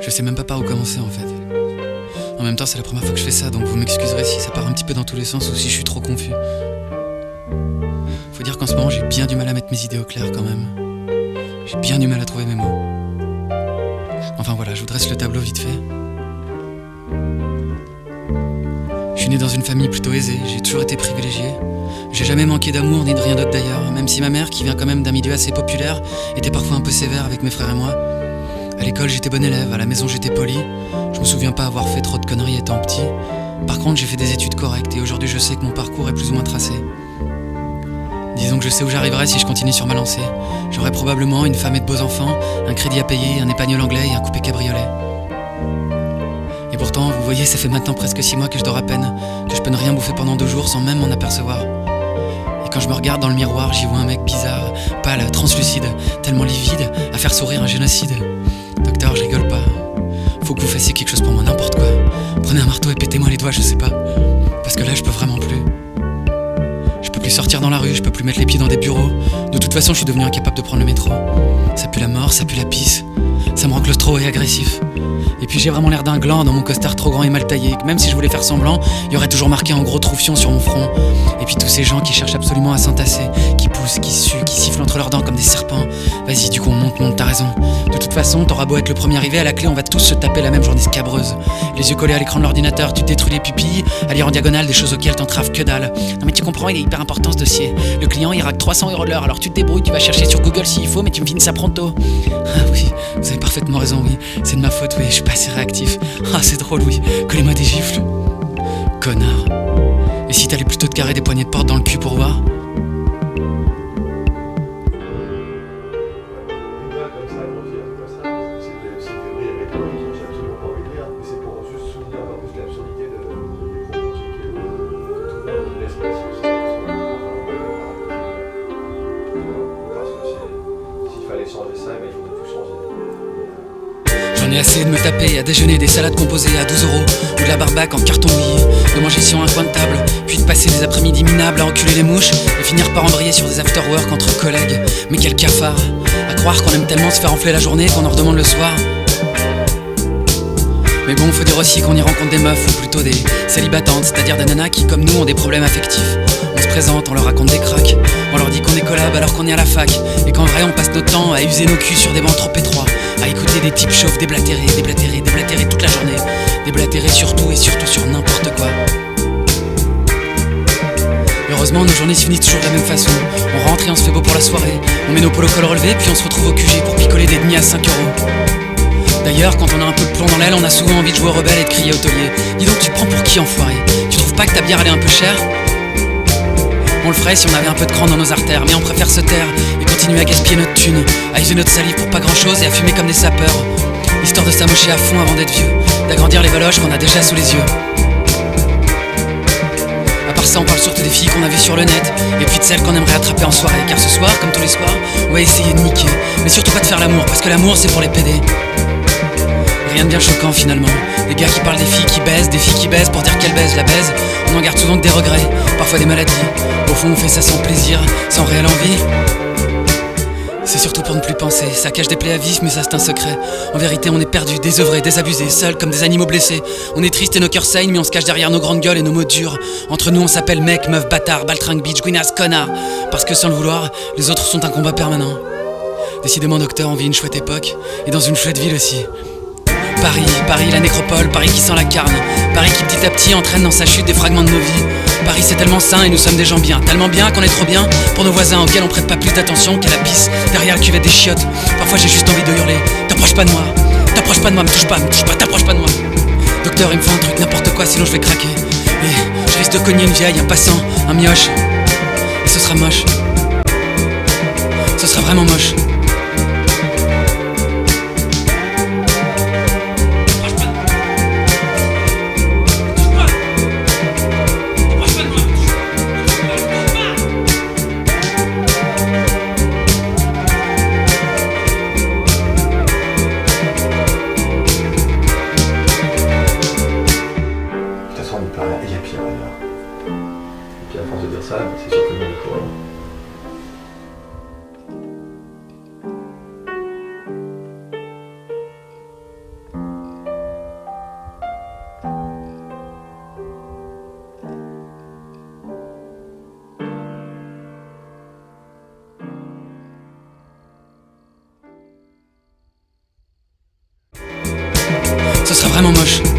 Je sais même pas par où commencer en fait. En même temps, c'est la première fois que je fais ça, donc vous m'excuserez si ça part un petit peu dans tous les sens ou si je suis trop confus. Faut dire qu'en ce moment, j'ai bien du mal à mettre mes idées au clair quand même. J'ai bien du mal à trouver mes mots. Enfin voilà, je vous dresse le tableau vite fait. Je suis né dans une famille plutôt aisée, j'ai toujours été privilégié. J'ai jamais manqué d'amour ni de rien d'autre d'ailleurs, même si ma mère, qui vient quand même d'un milieu assez populaire, était parfois un peu sévère avec mes frères et moi. À l'école, j'étais bon élève, à la maison, j'étais poli. Je me souviens pas avoir fait trop de conneries étant petit. Par contre, j'ai fait des études correctes et aujourd'hui, je sais que mon parcours est plus ou moins tracé. Disons que je sais où j'arriverai si je continue sur ma lancée. J'aurai probablement une femme et de beaux enfants, un crédit à payer, un épagnol anglais et un coupé cabriolet. Et pourtant, vous voyez, ça fait maintenant presque 6 mois que je dors à peine, que je peux ne rien bouffer pendant 2 jours sans même m'en apercevoir. Et quand je me regarde dans le miroir, j'y vois un mec bizarre, pâle, translucide, tellement livide, à faire sourire un génocide. Docteur, je rigole pas. Faut que vous fassiez quelque chose pour moi, n'importe quoi. Prenez un marteau et pétez-moi les doigts, je sais pas. Parce que là, je peux vraiment plus. Je peux plus sortir dans la rue, je peux plus mettre les pieds dans des bureaux. De toute façon, je suis devenu incapable de prendre le métro. Ça pue la mort, ça pue la pisse. Ça me rend claustro et agressif. Et puis j'ai vraiment l'air d'un gland dans mon costard trop grand et mal taillé, que même si je voulais faire semblant, il y aurait toujours marqué en gros troufion sur mon front. Et puis tous ces gens qui cherchent absolument à s'entasser, qui poussent, qui suent, qui sifflent entre leurs dents comme des serpents. Vas-y, du coup on monte, t'as raison. De toute façon, t'auras beau être le premier arrivé, à la clé on va tous se taper la même journée scabreuse. Les yeux collés à l'écran de l'ordinateur, tu te détruis les pupilles, à lire en diagonale des choses auxquelles t'entraves que dalle. Non mais tu comprends, il est hyper important ce dossier. Le client il raque 300 € de l'heure, alors tu te débrouilles, tu vas chercher sur Google s'il faut, mais tu me fines ça pronto. Ah oui, vous avez parfaitement raison, oui. C'est de ma faute, oui, je suis pas assez réactif. Ah, c'est drôle, oui. Collez-moi des gifles. Connard. Et si t'allais plutôt te carrer des poignées de porte dans le cul pour voir? J'en ai assez de me taper à déjeuner des salades composées à 12 € ou de la barbaque en carton mouillé, de manger sur un coin de table, puis de passer des après-midi minables à enculer les mouches et finir par embrayer sur des after-work entre collègues. Mais quel cafard! À croire qu'on aime tellement se faire enfler la journée qu'on en redemande le soir. Mais bon, faut dire aussi qu'on y rencontre des meufs, ou plutôt des célibatantes, c'est-à-dire des nanas qui, comme nous, ont des problèmes affectifs. On se présente, on leur raconte des cracks, on leur dit qu'on est collab alors qu'on est à la fac, et qu'en vrai on passe notre temps à user nos culs sur des bancs trop étroits, à écouter des types chauves déblatérer toute la journée, déblatérer sur tout et surtout sur n'importe quoi. Heureusement, nos journées se finissent toujours de la même façon. On rentre et on se fait beau pour la soirée, on met nos polos col relevés, puis on se retrouve au QG pour picoler des demi à 5 €. D'ailleurs, quand on a un peu de plomb dans l'aile, on a souvent envie de jouer au rebelle et de crier au taulier. Dis donc, tu prends pour qui, enfoiré? Tu trouves pas que ta bière elle est un peu chère? On le ferait si on avait un peu de cran dans nos artères, mais on préfère se taire et continuer à gaspiller notre thune, à user notre salive pour pas grand chose et à fumer comme des sapeurs, histoire de s'amocher à fond avant d'être vieux, d'agrandir les valoches qu'on a déjà sous les yeux. À part ça, on parle surtout des filles qu'on a vues sur le net, et puis de celles qu'on aimerait attraper en soirée, car ce soir, comme tous les soirs, on va essayer de niquer, mais surtout pas de faire l'amour, parce que l'amour c'est pour les pédés. Rien de bien choquant finalement. Des gars qui parlent des filles qui baisent, des filles qui baisent pour dire qu'elles baisent, la baise. On en garde souvent que des regrets, parfois des maladies. Au fond on fait ça sans plaisir, sans réelle envie. C'est surtout pour ne plus penser, ça cache des plaies à vif mais ça c'est un secret. En vérité on est perdus, désœuvrés, désabusés, seuls comme des animaux blessés. On est tristes et nos cœurs saignent mais on se cache derrière nos grandes gueules et nos mots durs. Entre nous on s'appelle mec, meuf, bâtard, baltringue, bitch, guinasse, connard. Parce que sans le vouloir, les autres sont un combat permanent. Décidément docteur, on vit une chouette époque, et dans une chouette ville aussi. Paris, la nécropole, Paris qui sent la carne, Paris qui petit à petit entraîne dans sa chute des fragments de nos vies. Paris c'est tellement sain et nous sommes des gens bien, tellement bien qu'on est trop bien pour nos voisins auxquels on prête pas plus d'attention qu'à la pisse derrière le cuvette des chiottes. Parfois j'ai juste envie de hurler, t'approches pas de moi, me touche pas, t'approches pas de moi. Docteur il me faut un truc, n'importe quoi sinon je vais craquer. Et je risque de cogner une vieille, un passant, un mioche. Et ce sera moche. Ce sera vraiment moche. Il y a pire d'ailleurs. Et puis à force de dire ça, c'est sûr que le monde est pour. Ce serait vraiment moche.